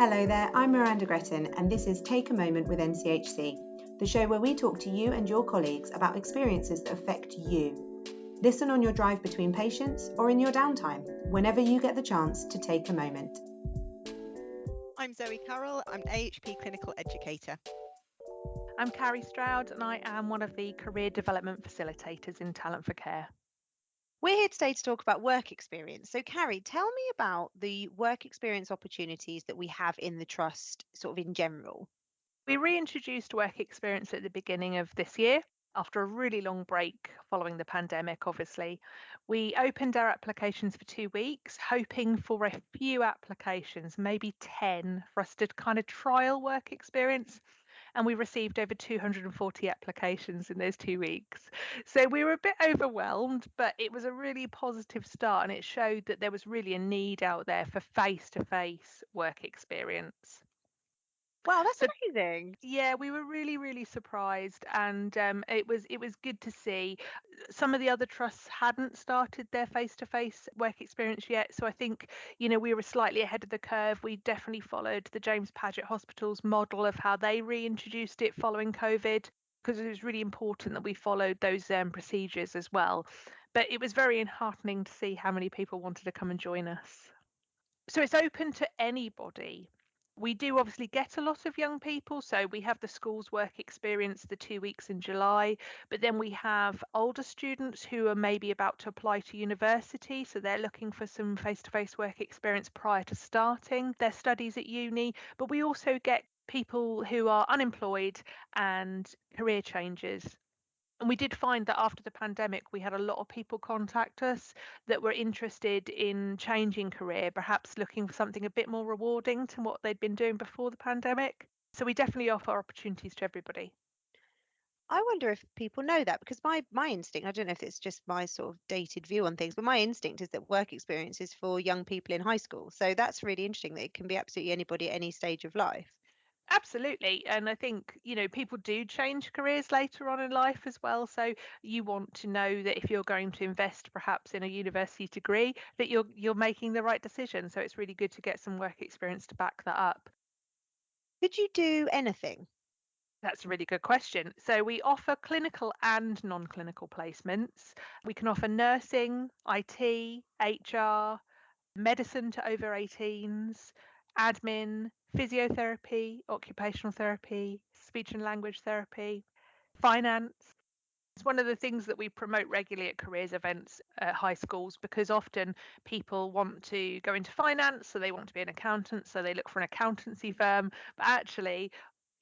Hello there, I'm Miranda Gretton, and this is Take a Moment with NCHC, the show where we talk to you and your colleagues about experiences that affect you. Listen on your drive between patients or in your downtime, whenever you get the chance to take a moment. I'm Carroll, I'm an AHP Clinical Educator. I'm Carrie Stroud, and I am one of the Career Development Facilitators in Talent for Care. We're here today to talk about work experience. So, Carrie, tell me about the work experience opportunities that we have in the Trust, sort of in general. We reintroduced work experience at the beginning of this year. After a really long break following the pandemic, obviously, we opened our applications for 2 weeks, hoping for a few applications, maybe 10, for us to kind of trial work experience. And we received over 240 applications in those 2 weeks. So we were a bit overwhelmed, but it was a really positive start, and it showed that there was really a need out there for face-to-face work experience. Wow, that's amazing. Yeah, we were really, really surprised, and it was good to see. Some of the other trusts hadn't started their face-to-face work experience yet, so I think we were slightly ahead of the curve. We definitely followed the James Paget Hospital's model of how they reintroduced it following COVID, because it was really important that we followed those procedures as well. But it was very enheartening to see how many people wanted to come and join us. So it's open to anybody. We do obviously get a lot of young people. So we have the schools work experience the 2 weeks in July, but then we have older students who are maybe about to apply to university. So they're looking for some face-to-face work experience prior to starting their studies at uni. But we also get people who are unemployed and career changers. And we did find that after the pandemic, we had a lot of people contact us that were interested in changing career, perhaps looking for something a bit more rewarding to what they'd been doing before the pandemic. So we definitely offer opportunities to everybody. I wonder if people know that, because my instinct, I don't know if it's just my sort of dated view on things, but my instinct is that work experience is for young people in high school. So that's really interesting that it can be absolutely anybody at any stage of life. Absolutely. And I think, people do change careers later on in life as well. So you want to know that if you're going to invest perhaps in a university degree, that you're making the right decision. So it's really good to get some work experience to back that up. Could you do anything? That's a really good question. So we offer clinical and non-clinical placements. We can offer nursing, IT, HR, medicine to over 18s, admin, physiotherapy, occupational therapy, speech and language therapy, finance. It's one of the things that we promote regularly at careers events at high schools, because often people want to go into finance, so they want to be an accountant, so they look for an accountancy firm. But actually,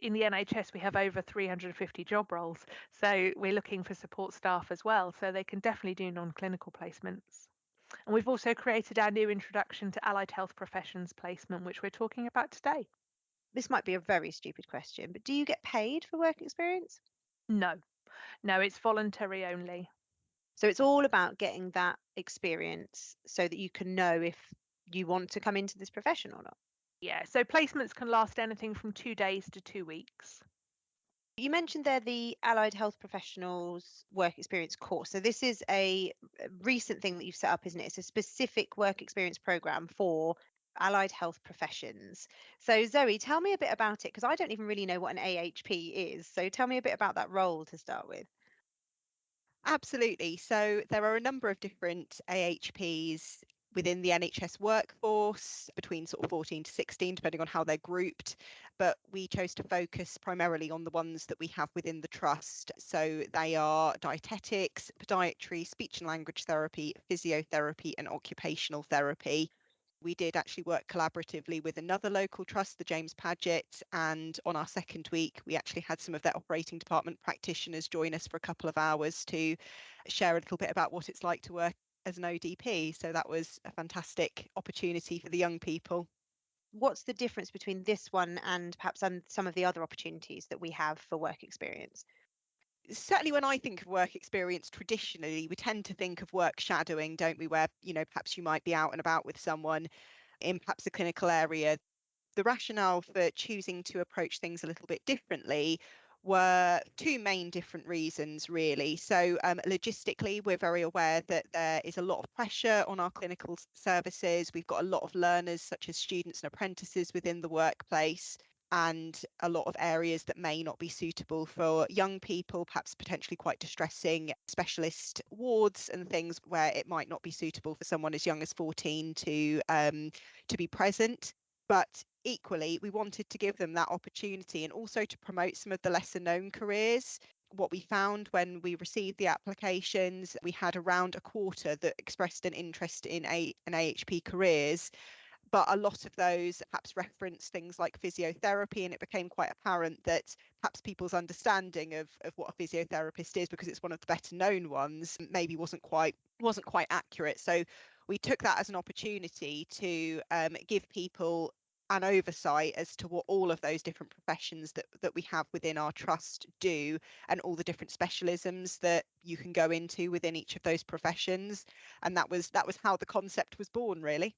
in the NHS, we have over 350 job roles. So we're looking for support staff as well. So they can definitely do non-clinical placements. And we've also created our new introduction to allied health professions placement, which we're talking about today. This might be a very stupid question, but do you get paid for work experience? No, it's voluntary only. So it's all about getting that experience so that you can know if you want to come into this profession or not. Yeah, so placements can last anything from 2 days to 2 weeks. You mentioned there the Allied Health Professionals Work Experience course. So this is a recent thing that you've set up, isn't it? It's a specific work experience program for allied health professions. So Zoe, tell me a bit about it, because I don't even really know what an AHP is. So tell me a bit about that role to start with. Absolutely. So there are a number of different AHPs within the NHS workforce, between sort of 14 to 16, depending on how they're grouped. But we chose to focus primarily on the ones that we have within the trust. So they are dietetics, podiatry, speech and language therapy, physiotherapy, and occupational therapy. We did actually work collaboratively with another local trust, the James Paget, and on our second week, we actually had some of their operating department practitioners join us for a couple of hours to share a little bit about what it's like to work as an ODP. So that was a fantastic opportunity for the young people. What's the difference between this one and perhaps some of the other opportunities that we have for work experience? Certainly when I think of work experience, traditionally, we tend to think of work shadowing, don't we? Where, perhaps you might be out and about with someone in perhaps a clinical area. The rationale for choosing to approach things a little bit differently were two main different reasons, really. So logistically, we're very aware that there is a lot of pressure on our clinical services. We've got a lot of learners, such as students and apprentices within the workplace, and a lot of areas that may not be suitable for young people, perhaps potentially quite distressing specialist wards and things where it might not be suitable for someone as young as 14 to be present. But equally, we wanted to give them that opportunity and also to promote some of the lesser known careers. What we found when we received the applications, we had around a quarter that expressed an interest in an AHP careers, but a lot of those perhaps reference things like physiotherapy, and it became quite apparent that perhaps people's understanding of what a physiotherapist is, because it's one of the better known ones, maybe wasn't quite accurate. So we took that as an opportunity to give people an oversight as to what all of those different professions that we have within our trust do, and all the different specialisms that you can go into within each of those professions. And that was how the concept was born, really.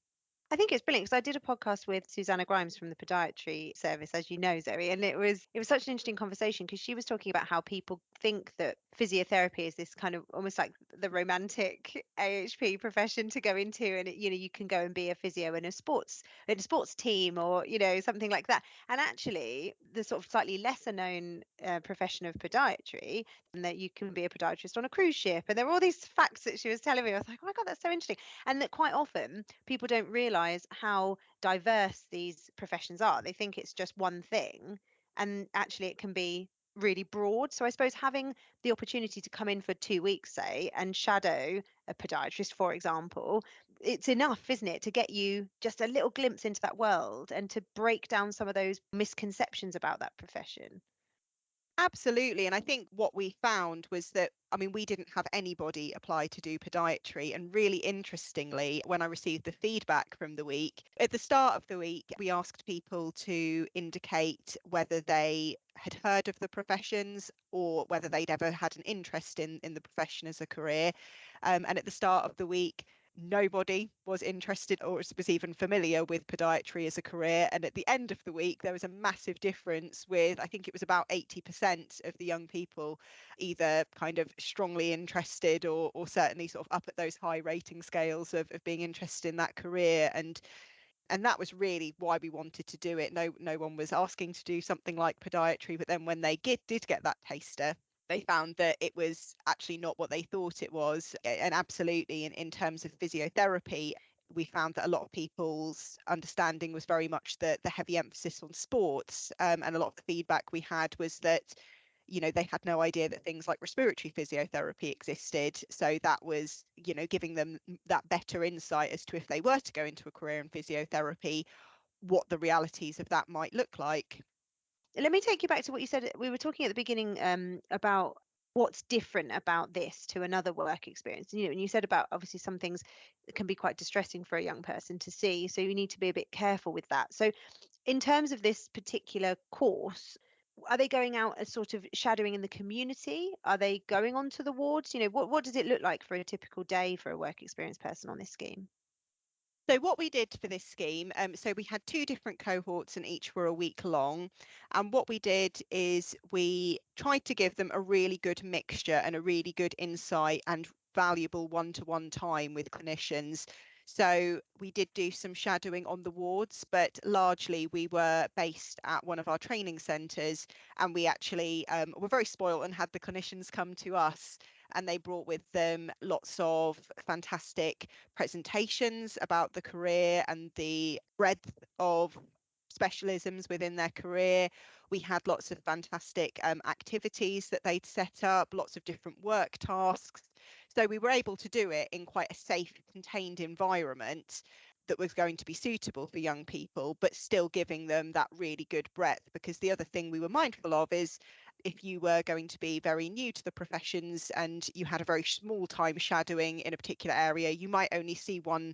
I think it's brilliant because I did a podcast with Susanna Grimes from the podiatry service, as you know, Zoe, and it was such an interesting conversation because she was talking about how people think that physiotherapy is this kind of almost like the romantic AHP profession to go into, and you can go and be a physio in a sports team, or something like that. And actually, the sort of slightly lesser known profession of podiatry, and that you can be a podiatrist on a cruise ship, and there were all these facts that she was telling me. I was like, oh my god, that's so interesting. And that quite often people don't realize how diverse these professions are. They think it's just one thing, and actually it can be really broad. So I suppose having the opportunity to come in for 2 weeks, say, and shadow a podiatrist, for example, it's enough, isn't it, to get you just a little glimpse into that world and to break down some of those misconceptions about that profession. Absolutely. And I think what we found was that, I mean, we didn't have anybody apply to do podiatry. And really interestingly, when I received the feedback from the week, at the start of the week, we asked people to indicate whether they had heard of the professions or whether they'd ever had an interest in the profession as a career. And at the start of the week, nobody was interested or was even familiar with podiatry as a career. And at the end of the week, there was a massive difference with, I think it was about 80% of the young people either kind of strongly interested or certainly sort of up at those high rating scales of being interested in that career. And that was really why we wanted to do it. No one was asking to do something like podiatry, but then when they did get that taster, they found that it was actually not what they thought it was. And absolutely, in terms of physiotherapy, we found that a lot of people's understanding was very much the heavy emphasis on sports. And a lot of the feedback we had was that, they had no idea that things like respiratory physiotherapy existed. So that was, giving them that better insight as to, if they were to go into a career in physiotherapy, what the realities of that might look like. Let me take you back to what you said. We were talking at the beginning about what's different about this to another work experience. And you said about obviously some things that can be quite distressing for a young person to see. So you need to be a bit careful with that. So in terms of this particular course, are they going out as sort of shadowing in the community? Are they going onto the wards? What does it look like for a typical day for a work experience person on this scheme? So what we did for this scheme, so we had two different cohorts and each were a week long. And what we did is we tried to give them a really good mixture and a really good insight and valuable one-to-one time with clinicians. So we did do some shadowing on the wards, but largely we were based at one of our training centres, and we actually were very spoiled and had the clinicians come to us, and they brought with them lots of fantastic presentations about the career and the breadth of specialisms within their career. We had lots of fantastic activities that they'd set up, lots of different work tasks. So we were able to do it in quite a safe, contained environment that was going to be suitable for young people, but still giving them that really good breadth. Because the other thing we were mindful of is, if you were going to be very new to the professions and you had a very small time shadowing in a particular area, you might only see one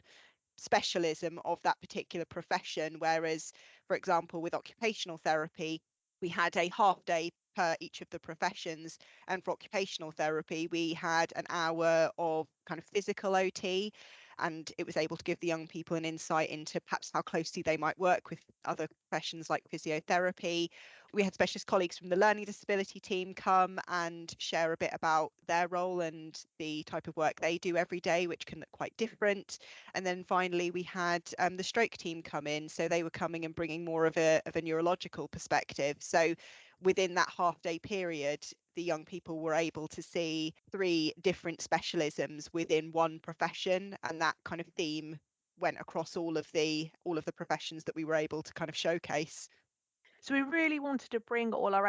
specialism of that particular profession. Whereas, for example, with occupational therapy, we had a half day per each of the professions. And for occupational therapy, we had an hour of kind of physical OT. and it was able to give the young people an insight into perhaps how closely they might work with other professions like physiotherapy. We had specialist colleagues from the learning disability team come and share a bit about their role and the type of work they do every day, which can look quite different. And then finally, we had the stroke team come in. So they were coming and bringing more of a neurological perspective. So within that half-day period, the young people were able to see 3 different specialisms within one profession, and that kind of theme went across all of the professions that we were able to kind of showcase. So we really wanted to bring all our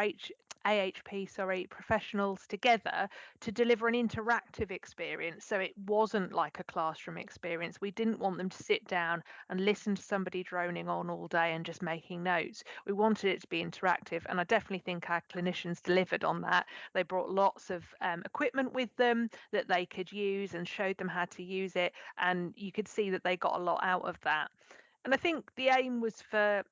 AHP professionals together to deliver an interactive experience. So it wasn't like a classroom experience. We didn't want them to sit down and listen to somebody droning on all day and just making notes. We wanted it to be interactive. And I definitely think our clinicians delivered on that. They brought lots of equipment with them that they could use and showed them how to use it. And you could see that they got a lot out of that. And I think the aim was for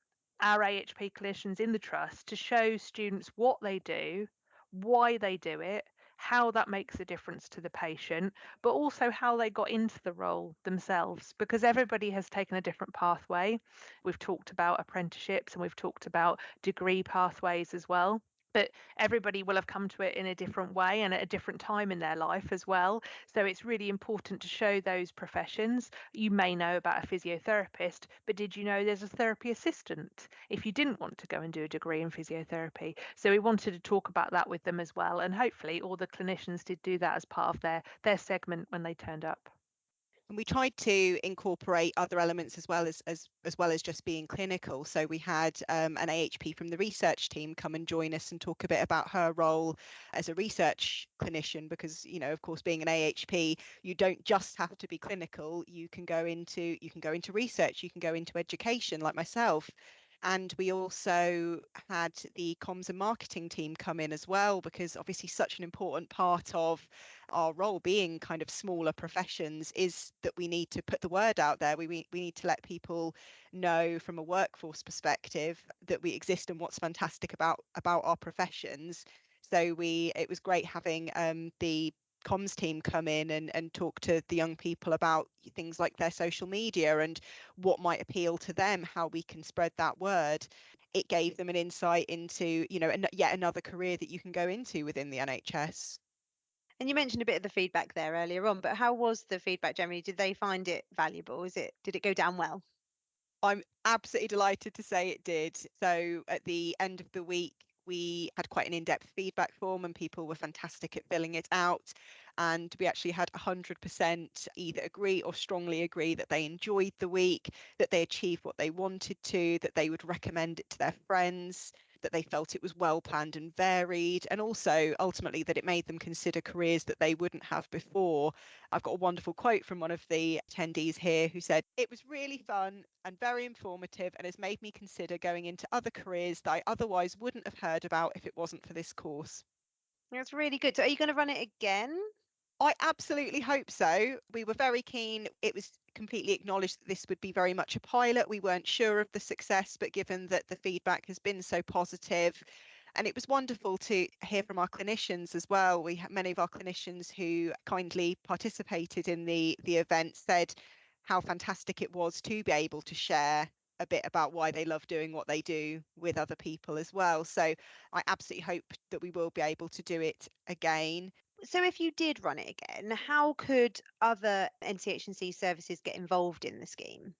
our AHP clinicians in the trust to show students what they do, why they do it, how that makes a difference to the patient, but also how they got into the role themselves, because everybody has taken a different pathway. We've talked about apprenticeships and we've talked about degree pathways as well. But everybody will have come to it in a different way and at a different time in their life as well. So it's really important to show those professions. You may know about a physiotherapist, but did you know there's a therapy assistant if you didn't want to go and do a degree in physiotherapy? So we wanted to talk about that with them as well. And hopefully all the clinicians did do that as part of their segment when they turned up. And we tried to incorporate other elements as well as just being clinical. So we had an AHP from the research team come and join us and talk a bit about her role as a research clinician, because, you know, of course, being an AHP, you don't just have to be clinical. You can go into research, you can go into education, like myself. And we also had the comms and marketing team come in as well, because obviously such an important part of our role being kind of smaller professions is that we need to put the word out there. We need to let people know from a workforce perspective that we exist and what's fantastic about our professions. So it was great having the comms team come in and talk to the young people about things like their social media and what might appeal to them, how we can spread that word. It gave them an insight into, you know, yet another career that you can go into within the NHS. And you mentioned a bit of the feedback there earlier on, but how was the feedback generally? Did they find it valuable? Did it go down well? I'm absolutely delighted to say it did. So at the end of the week, we had quite an in-depth feedback form and people were fantastic at filling it out. And we actually had 100% either agree or strongly agree that they enjoyed the week, that they achieved what they wanted to, that they would recommend it to their friends, that they felt it was well planned and varied, and also ultimately that it made them consider careers that they wouldn't have before. I've got a wonderful quote from one of the attendees here who said, "It was really fun and very informative and has made me consider going into other careers that I otherwise wouldn't have heard about if it wasn't for this course." That's really good. So are you going to run it again? I absolutely hope so. We were very keen. It was completely acknowledged that this would be very much a pilot. We weren't sure of the success, but given that the feedback has been so positive, and it was wonderful to hear from our clinicians as well. We had many of our clinicians who kindly participated in the event said how fantastic it was to be able to share a bit about why they love doing what they do with other people as well. So I absolutely hope that we will be able to do it again. So if you did run it again, how could other NCH&C services get involved in the scheme?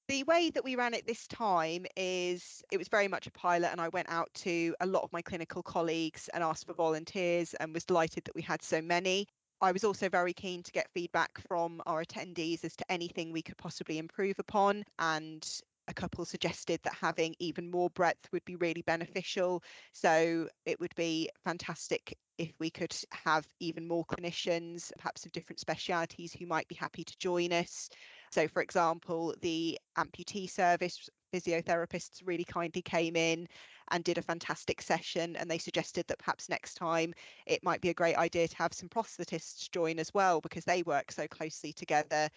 The way that we ran it this time is it was very much a pilot, and I went out to a lot of my clinical colleagues and asked for volunteers and was delighted that we had so many. I was also very keen to get feedback from our attendees as to anything we could possibly improve upon, and a couple suggested that having even more breadth would be really beneficial. So it would be fantastic if we could have even more clinicians, perhaps of different specialities, who might be happy to join us. So, for example, the amputee service physiotherapists really kindly came in and did a fantastic session, and they suggested that perhaps next time it might be a great idea to have some prosthetists join as well, because they work so closely together.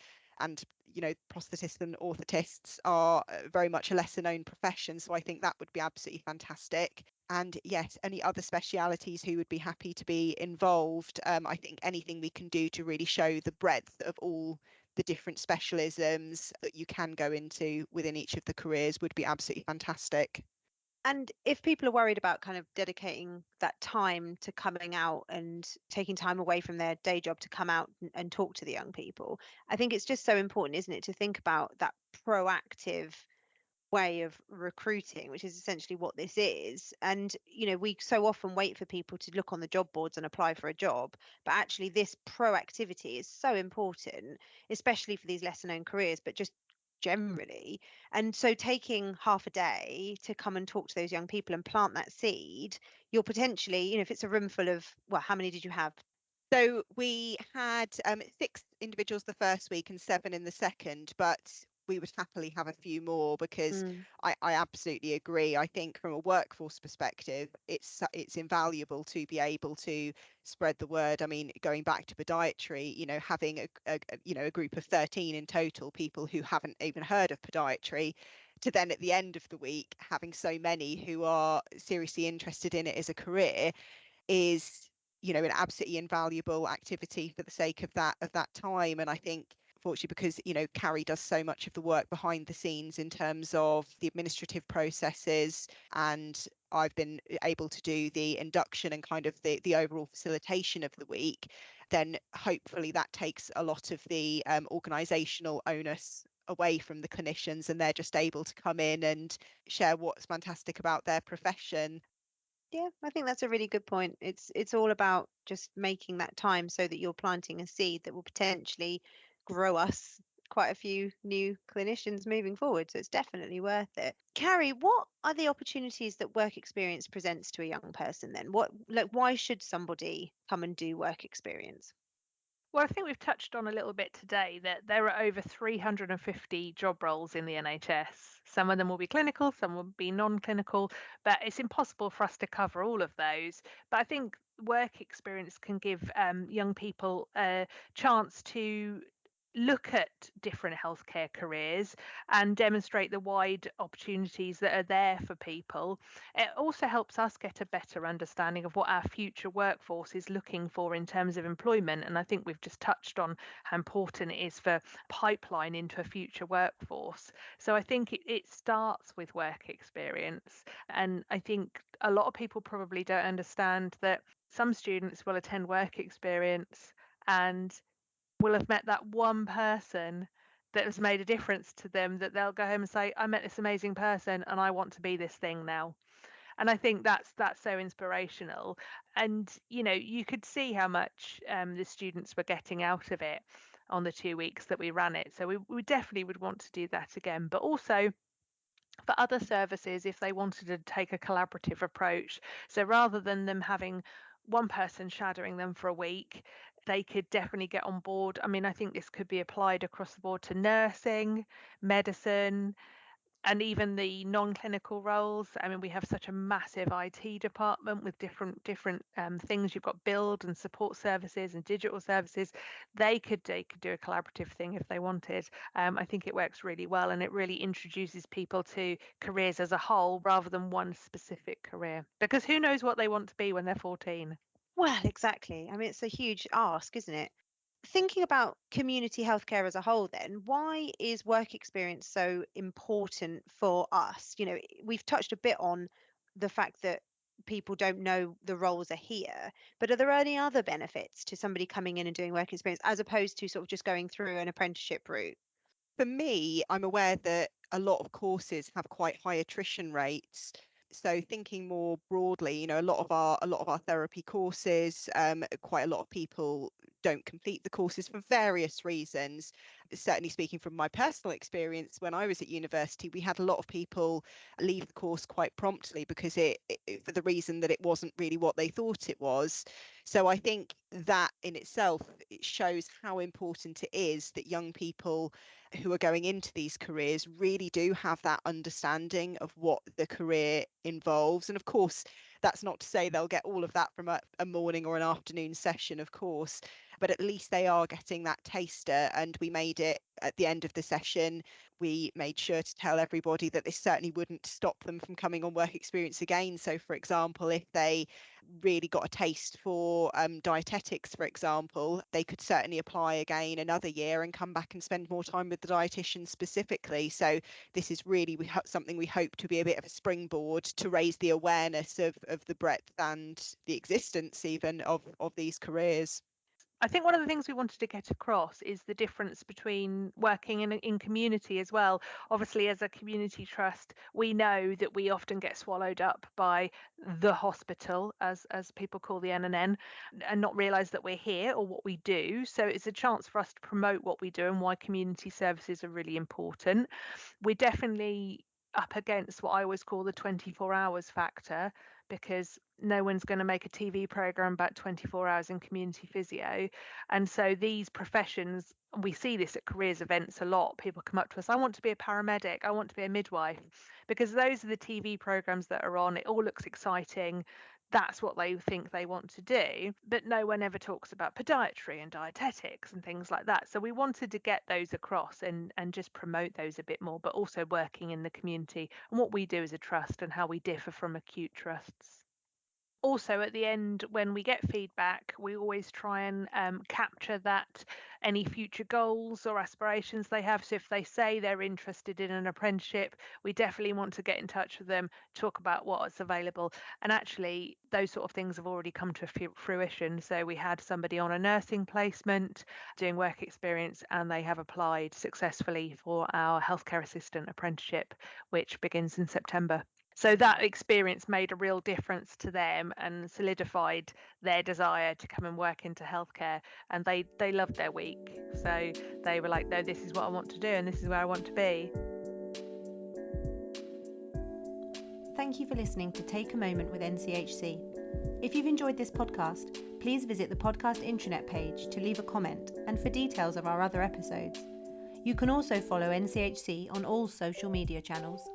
And, you know, prosthetists and orthotists are very much a lesser known profession, so I think that would be absolutely fantastic. And yes, any other specialities who would be happy to be involved. I think anything we can do to really show the breadth of all the different specialisms that you can go into within each of the careers would be absolutely fantastic. And if people are worried about kind of dedicating that time to coming out and taking time away from their day job to come out and talk to the young people, I think it's just so important, isn't it, to think about that proactive way of recruiting, which is essentially what this is. And we so often wait for people to look on the job boards and apply for a job, but actually this proactivity is so important, especially for these lesser known careers, but just generally. And so taking half a day to come and talk to those young people and plant that seed, you're potentially, if it's a room full of, well, how many did you have? So we had 6 individuals the first week and 7 in the second, but we would happily have a few more because I absolutely agree. I think from a workforce perspective, it's invaluable to be able to spread the word. I mean, going back to podiatry, having a group of 13 in total, people who haven't even heard of podiatry, to then at the end of the week having so many who are seriously interested in it as a career is an absolutely invaluable activity for the sake of that time. And I think fortunately, because Carrie does so much of the work behind the scenes in terms of the administrative processes, and I've been able to do the induction and kind of the overall facilitation of the week, then hopefully that takes a lot of the organisational onus away from the clinicians, and they're just able to come in and share what's fantastic about their profession. Yeah, I think that's a really good point. It's all about just making that time so that you're planting a seed that will potentially grow us quite a few new clinicians moving forward. So it's definitely worth it. Carrie, what are the opportunities that work experience presents to a young person then? Why should somebody come and do work experience? Well, I think we've touched on a little bit today that there are over 350 job roles in the NHS. Some of them will be clinical, some will be non-clinical, but it's impossible for us to cover all of those. But I think work experience can give young people a chance to look at different healthcare careers and demonstrate the wide opportunities that are there for people. It also helps us get a better understanding of what our future workforce is looking for in terms of employment. And I think we've just touched on how important it is for pipeline into a future workforce. So I think it starts with work experience. And I think a lot of people probably don't understand that some students will attend work experience and will have met that one person that has made a difference to them, that they'll go home and say, I met this amazing person and I want to be this thing now. And I think that's so inspirational. And you could see how much the students were getting out of it on the 2 weeks that we ran it. So we definitely would want to do that again, but also for other services if they wanted to take a collaborative approach. So rather than them having one person shadowing them for a week, they could definitely get on board. I mean, I think this could be applied across the board to nursing, medicine, and even the non-clinical roles. I mean, we have such a massive IT department with different things. You've got build and support services and digital services. They could do a collaborative thing if they wanted. I think it works really well, and it really introduces people to careers as a whole rather than one specific career. Because who knows what they want to be when they're 14? Well, exactly. I mean, it's a huge ask, isn't it? Thinking about community healthcare as a whole, then, why is work experience so important for us? We've touched a bit on the fact that people don't know the roles are here, but are there any other benefits to somebody coming in and doing work experience as opposed to sort of just going through an apprenticeship route? For me, I'm aware that a lot of courses have quite high attrition rates. So thinking more broadly, a lot of our therapy courses, quite a lot of people don't complete the courses for various reasons. Certainly speaking from my personal experience, when I was at university, we had a lot of people leave the course quite promptly because for the reason that it wasn't really what they thought it was. So I think that in itself, it shows how important it is that young people who are going into these careers really do have that understanding of what the career involves. And of course, that's not to say they'll get all of that from a morning or an afternoon session, of course. but at least they are getting that taster. And we made it at the end of the session, we made sure to tell everybody that this certainly wouldn't stop them from coming on work experience again. So for example, if they really got a taste for dietetics, for example, they could certainly apply again another year and come back and spend more time with the dietitian specifically. So this is really something we hope to be a bit of a springboard to raise the awareness of the breadth and the existence even of these careers. I think one of the things we wanted to get across is the difference between working in community as well. Obviously, as a community trust, we know that we often get swallowed up by the hospital, as people call the NNN, and not realise that we're here or what we do. So it's a chance for us to promote what we do and why community services are really important. We're definitely up against what I always call the 24 hours factor, because no one's going to make a TV program about 24 hours in community physio. And so these professions, we see this at careers events a lot. People come up to us, I want to be a paramedic, I want to be a midwife, because those are the TV programs that are on. It all looks exciting. That's what they think they want to do, but no one ever talks about podiatry and dietetics and things like that. So we wanted to get those across and just promote those a bit more, but also working in the community and what we do as a trust and how we differ from acute trusts. Also, at the end, when we get feedback, we always try and capture that, any future goals or aspirations they have. So if they say they're interested in an apprenticeship, we definitely want to get in touch with them, talk about what's available. And actually, those sort of things have already come to fruition. So we had somebody on a nursing placement doing work experience, and they have applied successfully for our healthcare assistant apprenticeship, which begins in September. So that experience made a real difference to them and solidified their desire to come and work into healthcare. And they loved their week. So they were like, no, this is what I want to do and this is where I want to be. Thank you for listening to Take a Moment with NCHC. If you've enjoyed this podcast, please visit the podcast intranet page to leave a comment and for details of our other episodes. You can also follow NCHC on all social media channels.